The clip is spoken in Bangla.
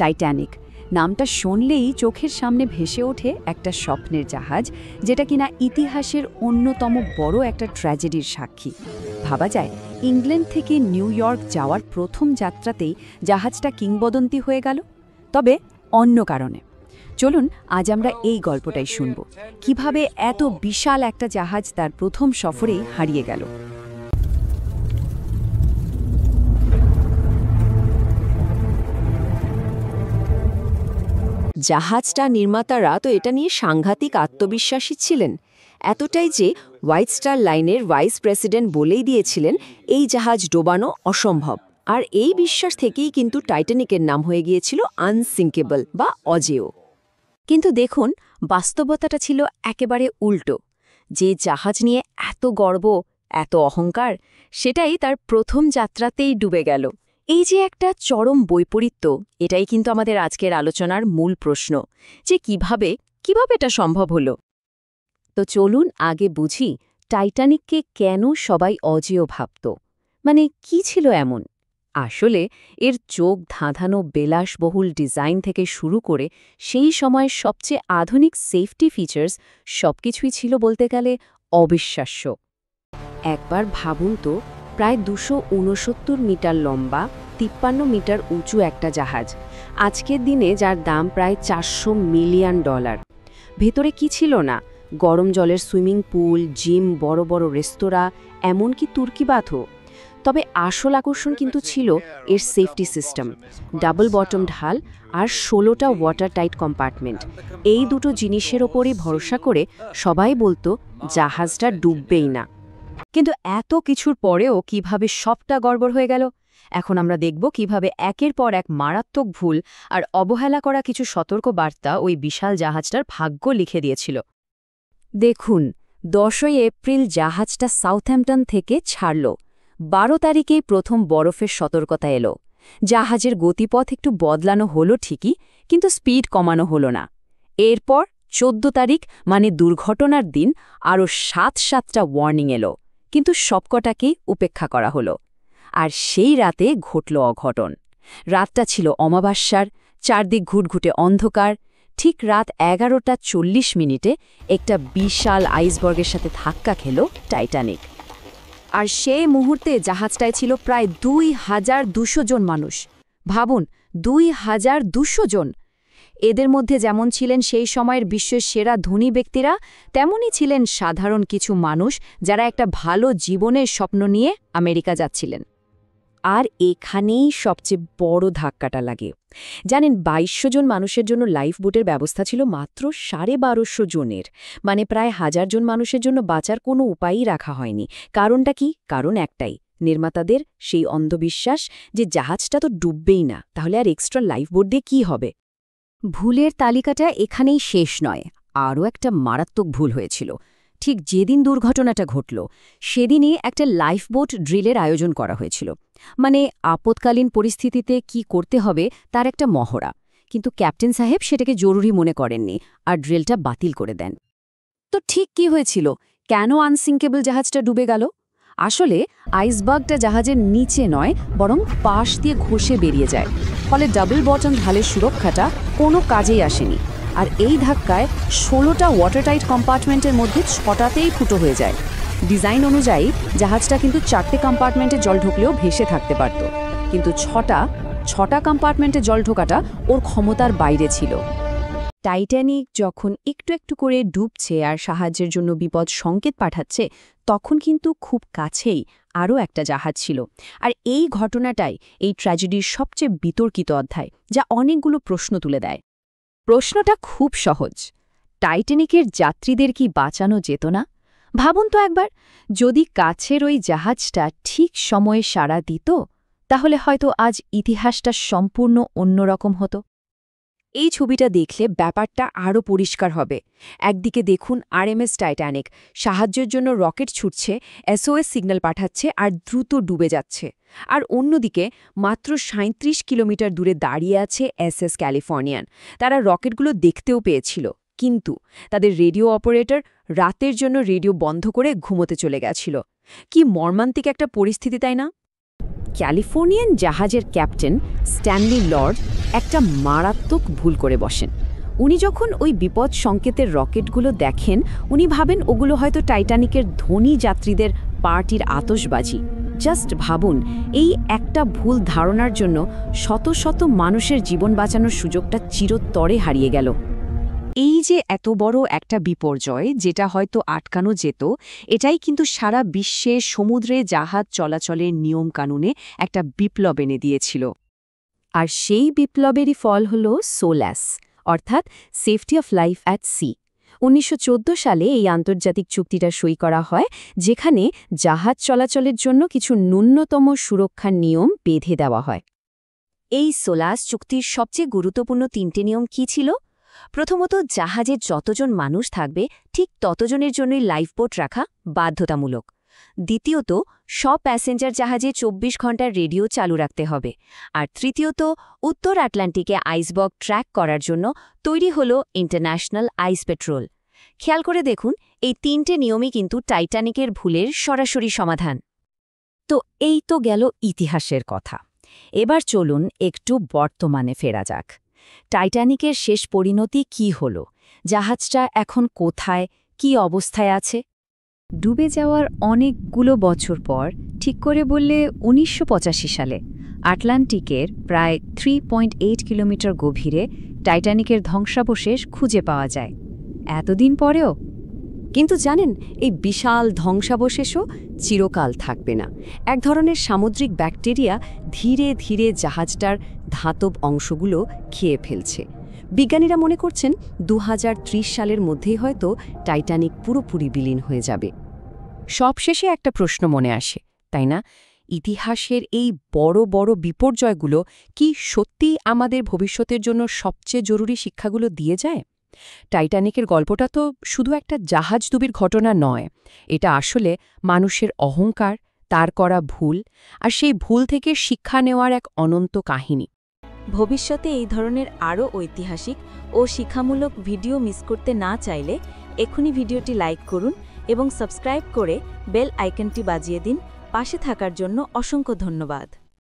টাইটানিক নামটা শুনলেই চোখের সামনে ভেসে ওঠে একটা স্বপ্নের জাহাজ, যেটা কিনা ইতিহাসের অন্যতম বড় একটা ট্র্যাজেডির সাক্ষী। ভাবা যায় ইংল্যান্ড থেকে নিউ ইয়র্ক যাওয়ার প্রথম যাত্রাতেই জাহাজটা কিংবদন্তি হয়ে গেল, তবে অন্য কারণে। চলুন আজ আমরা এই গল্পটাই শুনব, কিভাবে এত বিশাল একটা জাহাজ তার প্রথম সফরেই হারিয়ে গেল। জাহাজটা নির্মাতারা তো এটা নিয়ে সাংঘাতিক আত্মবিশ্বাসী ছিলেন, এতটাই যে হোয়াইট স্টার লাইনের ভাইস প্রেসিডেন্ট বলেই দিয়েছিলেন এই জাহাজ ডোবানো অসম্ভব। আর এই বিশ্বাস থেকেই কিন্তু টাইটানিকের নাম হয়ে গিয়েছিল আনসিঙ্কেবল বা অজেয়। কিন্তু দেখুন, বাস্তবতাটা ছিল একেবারে উল্টো। যে জাহাজ নিয়ে এত গর্ব, এত অহংকার, সেটাই তার প্রথম যাত্রাতেই ডুবে গেল। এই যে একটা চরম বৈপরীত্য, এটাই কিন্তু আমাদের আজকের আলোচনার মূল প্রশ্ন, যে কিভাবে এটা সম্ভব হলো। তো চলুন আগে বুঝি টাইটানিককে কেন সবাই অজেয় ভাবত। মানে কি ছিল এমন? আসলে এর চোখ ধাঁধানো বিলাসবহুল ডিজাইন থেকে শুরু করে সেই সময়ের সবচেয়ে আধুনিক সেফটি ফিচার্স সবকিছুই ছিল বলতে গেলে অবিশ্বাস্য। একবার ভাবুন তো, প্রায় 269 মিটার লম্বা, 53 মিটার উঁচু একটা জাহাজ, আজকের দিনে যার দাম প্রায় $400 মিলিয়ন। ভেতরে কি ছিল না? গরম জলের সুইমিং পুল, জিম, বড় বড় রেস্তোরাঁ, এমনকি তুর্কি বাথও। তবে আসল আকর্ষণ কিন্তু ছিল এর সেফটি সিস্টেম, ডাবল বটম ঢাল আর 16টা ওয়াটার টাইট কম্পার্টমেন্ট। এই দুটো জিনিসের ওপরই ভরসা করে সবাই বলতো জাহাজটা ডুববেই না। কিন্তু এত কিছুর পরেও কিভাবে সবটা গড়বড় হয়ে গেল? এখন আমরা দেখব কিভাবে একের পর এক মারাত্মক ভুল আর অবহেলা করা কিছু সতর্ক বার্তা ওই বিশাল জাহাজটার ভাগ্য লিখে দিয়েছিল। দেখুন, 10ই এপ্রিল জাহাজটা সাউথহ্যাম্পটন থেকে ছাড়ল। 12 তারিখেই প্রথম বরফের সতর্কতা এলো। জাহাজের গতিপথ একটু বদলানো হলো ঠিকই, কিন্তু স্পিড কমানো হলো না। এরপর 14 তারিখ মানে দুর্ঘটনার দিন আরও 7টা ওয়ার্নিং এলো, কিন্তু সবকটাকেই উপেক্ষা করা হলো। আর সেই রাতে ঘটল অঘটন। রাতটা ছিল অমাবস্যার, চারদিক ঘুটঘুটে অন্ধকার। ঠিক রাত 11:40 একটা বিশাল আইসবার্গের সাথে ধাক্কা খেল টাইটানিক। আর সেই মুহূর্তে জাহাজটায় ছিল প্রায় 2200 জন মানুষ। ভাবুন, 2200 জন! এদের মধ্যে যেমন ছিলেন সেই সময়ের বিশ্বের সেরা ধনী ব্যক্তিরা, তেমনই ছিলেন সাধারণ কিছু মানুষ যারা একটা ভালো জীবনের স্বপ্ন নিয়ে আমেরিকা যাচ্ছিলেন। আর এখানেই সবচেয়ে বড় ধাক্কাটা লাগে। জানেন, 2200 জন মানুষের জন্য লাইফ বোটের ব্যবস্থা ছিল মাত্র 1250 জনের, মানে প্রায় 1000 জন মানুষের জন্য বাঁচার কোনো উপায়ই রাখা হয়নি। কারণটা কি? কারণ একটাই, নির্মাতাদের সেই অন্ধবিশ্বাস যে জাহাজটা তো ডুববেই না, তাহলে আর এক্সট্রা লাইফ বোট দিয়ে কী হবে। ভুলের তালিকাটা এখানেই শেষ নয়, আরও একটা মারাত্মক ভুল হয়েছিল। ঠিক যেদিন দুর্ঘটনাটা ঘটল, সেদিনই একটা লাইফবোট ড্রিলের আয়োজন করা হয়েছিল, মানে আপৎকালীন পরিস্থিতিতে কি করতে হবে তার একটা মহড়া। কিন্তু ক্যাপ্টেন সাহেব সেটাকে জরুরি মনে করেননি আর ড্রিলটা বাতিল করে দেন। তো ঠিক কি হয়েছিল? কেন আনসিঙ্কেবল জাহাজটা ডুবে গেল? আসলে আইসবার্গটা জাহাজের নিচে নয়, বরং পাশ দিয়ে ঘষে বেরিয়ে যায়। ফলে ডাবল বটম ঢালের সুরক্ষাটা কোনো কাজেই আসেনি। আর এই ধাক্কায় 16টা ওয়াটারটাইট কম্পার্টমেন্টের মধ্যে 6টাতেই ফুটো হয়ে যায়। ডিজাইন অনুযায়ী জাহাজটা কিন্তু 4টে কম্পার্টমেন্টে জল ঢুকলেও ভেসে থাকতে পারত, কিন্তু 6টা কম্পার্টমেন্টে জল ঢোকাটা ওর ক্ষমতার বাইরে ছিল। টাইটানিক যখন একটু একটু করে ডুবছে আর সাহায্যের জন্য বিপদ সংকেত পাঠাচ্ছে, তখন কিন্তু খুব কাছেই আরও একটা জাহাজ ছিল। আর এই ঘটনাটাই এই ট্র্যাজেডির সবচেয়ে বিতর্কিত অধ্যায়, যা অনেকগুলো প্রশ্ন তুলে দেয়। প্রশ্নটা খুব সহজ, টাইটানিকের যাত্রীদের কি বাঁচানো যেত না? ভাবুন তো একবার, যদি কাছের ওই জাহাজটা ঠিক সময়ে সাড়া দিত, তাহলে হয়তো আজ ইতিহাসটা সম্পূর্ণ অন্যরকম হতো। এই ছবিটা দেখলে ব্যাপারটা আরও পরিষ্কার হবে। একদিকে দেখুন আরএমএস টাইটানিক সাহায্যের জন্য রকেট ছুটছে, এসওএস সিগন্যাল পাঠাচ্ছে আর দ্রুত ডুবে যাচ্ছে। আর অন্যদিকে মাত্র 37 কিলোমিটার দূরে দাঁড়িয়ে আছে এসএস ক্যালিফোর্নিয়ান। তারা রকেটগুলো দেখতেও পেয়েছিল, কিন্তু তাদের রেডিও অপারেটর রাতের জন্য রেডিও বন্ধ করে ঘুমোতে চলে গেছিল। কি মর্মান্তিক একটা পরিস্থিতি, তাই না? ক্যালিফোর্নিয়ান জাহাজের ক্যাপ্টেন স্ট্যানলি লর্ড একটা মারাত্মক ভুল করে বসেন। উনি যখন ওই বিপদ সংকেতের রকেটগুলো দেখেন, উনি ভাবেন ওগুলো হয়তো টাইটানিকের ধনী যাত্রীদের পার্টির আতশবাজি। জাস্ট ভাবুন, এই একটা ভুল ধারণার জন্য শত শত মানুষের জীবন বাঁচানোর সুযোগটা চিরতরে হারিয়ে গেল। এই যে এত বড় একটা বিপর্যয়, যেটা হয়তো আটকানো যেত, এটাই কিন্তু সারা বিশ্বে সমুদ্রে জাহাজ চলাচলের নিয়মকানুনে একটা বিপ্লব এনে দিয়েছিল। আর সেই বিপ্লবেরই ফল হল সোল্যাস, অর্থাৎ safety of life at sea. 1914 সালে এই আন্তর্জাতিক চুক্তিটা সই করা হয়, যেখানে জাহাজ চলাচলের জন্য কিছু ন্যূনতম সুরক্ষার নিয়ম বেঁধে দেওয়া হয়। এই সোলাস চুক্তির সবচেয়ে গুরুত্বপূর্ণ 3টে নিয়ম কী ছিল? প্রথমত, জাহাজে যতজন মানুষ থাকবে ঠিক ততজনের জন্যই লাইফবোট রাখা বাধ্যতামূলক। দ্বিতীয়ত, সব প্যাসেঞ্জার জাহাজে 24 ঘন্টার রেডিও চালু রাখতে হবে। আর তৃতীয়ত, উত্তর আটলান্টিকে আইসবার্গ ট্র্যাক করার জন্য তৈরি হল ইন্টারন্যাশনাল আইস পেট্রোল। খেয়াল করে দেখুন, এই 3টে নিয়মই কিন্তু টাইটানিকের ভুলের সরাসরি সমাধান। তো এই তো গেল ইতিহাসের কথা। এবার চলুন একটু বর্তমানে ফেরা যাক। টাইটানিকের শেষ পরিণতি কী হল? জাহাজটা এখন কোথায়, কী অবস্থায় আছে? ডুবে যাওয়ার অনেকগুলো বছর পর, ঠিক করে বললে 1985 সালে, আটলান্টিকের প্রায় 3.8 কিলোমিটার গভীরে টাইটানিকের ধ্বংসাবশেষ খুঁজে পাওয়া যায়। এতদিন পরেও কিন্তু জানেন, এই বিশাল ধ্বংসাবশেষও চিরকাল থাকবে না। এক ধরনের সামুদ্রিক ব্যাকটেরিয়া ধীরে ধীরে জাহাজটার ধাতব অংশগুলো খেয়ে ফেলছে। বিজ্ঞানীরা মনে করছেন 2030 সালের মধ্যেই হয়তো টাইটানিক পুরোপুরি বিলীন হয়ে যাবে। সবশেষে একটা প্রশ্ন মনে আসে, তাই না? ইতিহাসের এই বড় বড় বিপর্যয়গুলো কি সত্যিই আমাদের ভবিষ্যতের জন্য সবচেয়ে জরুরি শিক্ষাগুলো দিয়ে যায়? টাইটানিকের গল্পটা তো শুধু একটা জাহাজডুবির ঘটনা নয়, এটা আসলে মানুষের অহংকার, তার করা ভুল, আর সেই ভুল থেকে শিক্ষা নেওয়ার এক অনন্ত কাহিনী। ভবিষ্যতে এই ধরনের আরও ঐতিহাসিক ও শিক্ষামূলক ভিডিও মিস করতে না চাইলে এখনই ভিডিওটি লাইক করুন এবং সাবস্ক্রাইব করে বেল আইকনটি বাজিয়ে দিন। পাশে থাকার জন্য অসংখ্য ধন্যবাদ।